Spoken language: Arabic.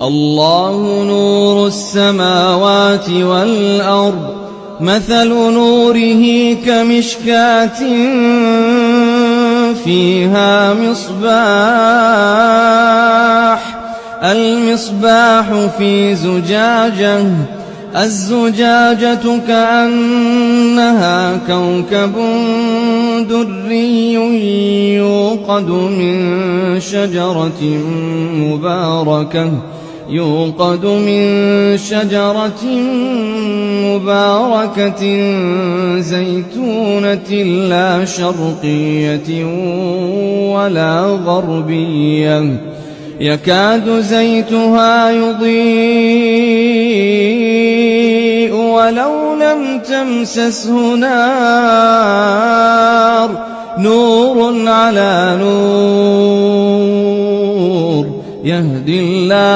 الله نور السماوات والأرض مثل نوره كمشكاة فيها المصباح في زجاجة الزجاجة كأنها كوكب دري يوقد من شجرة مباركة زيتونة لا شرقية ولا غربية يكاد زيتها يضيء ولو لم تمسسه نار نور على نور يهدي الله